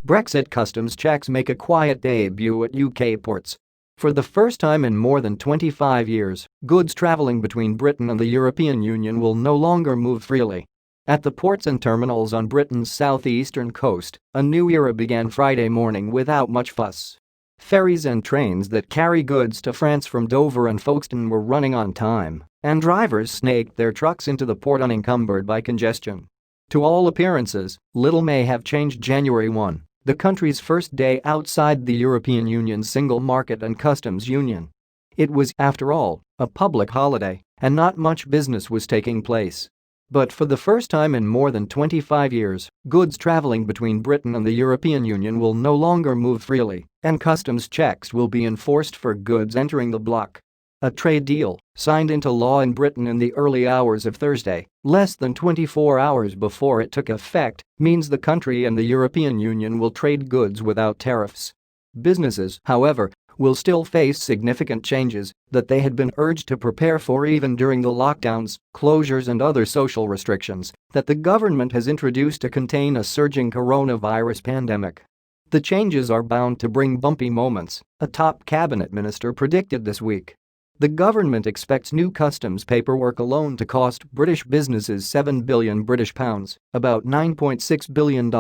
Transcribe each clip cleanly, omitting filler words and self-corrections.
Brexit customs checks make a quiet debut at UK ports. For the first time in more than 25 years, goods traveling between Britain and the European Union will no longer move freely. At the ports and terminals on Britain's southeastern coast, a new era began Friday morning without much fuss. Ferries and trains that carry goods to France from Dover and Folkestone were running on time, and drivers snaked their trucks into the port unencumbered by congestion. To all appearances, little may have changed January 1, the country's first day outside the European Union's single market and customs union. It was, after all, a public holiday, and not much business was taking place. But for the first time in more than 25 years, goods traveling between Britain and the European Union will no longer move freely, and customs checks will be enforced for goods entering the bloc. A trade deal, signed into law in Britain in the early hours of Thursday, less than 24 hours before it took effect, means the country and the European Union will trade goods without tariffs. Businesses, however, will still face significant changes that they had been urged to prepare for even during the lockdowns, closures and other social restrictions that the government has introduced to contain a surging coronavirus pandemic. The changes are bound to bring bumpy moments, a top cabinet minister predicted this week. The government expects new customs paperwork alone to cost British businesses £7 billion, about $9.6 billion,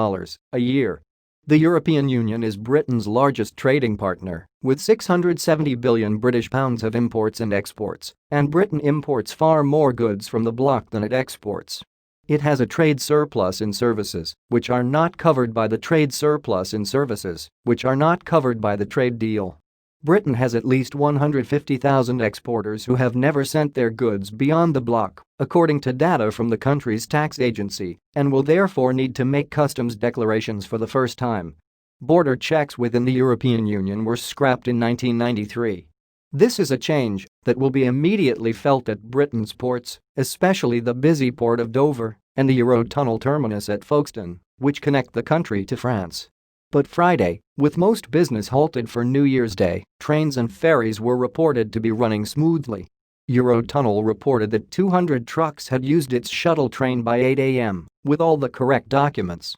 a year. The European Union is Britain's largest trading partner, with £670 billion of imports and exports, and Britain imports far more goods from the bloc than it exports. It has a trade surplus in services, which are not covered by the trade surplus in services, which are not covered by the trade deal. Britain has at least 150,000 exporters who have never sent their goods beyond the bloc, according to data from the country's tax agency, and will therefore need to make customs declarations for the first time. Border checks within the European Union were scrapped in 1993. This is a change that will be immediately felt at Britain's ports, especially the busy port of Dover and the Eurotunnel terminus at Folkestone, which connect the country to France. But Friday, with most business halted for New Year's Day, trains and ferries were reported to be running smoothly. Eurotunnel reported that 200 trucks had used its shuttle train by 8 a.m., with all the correct documents.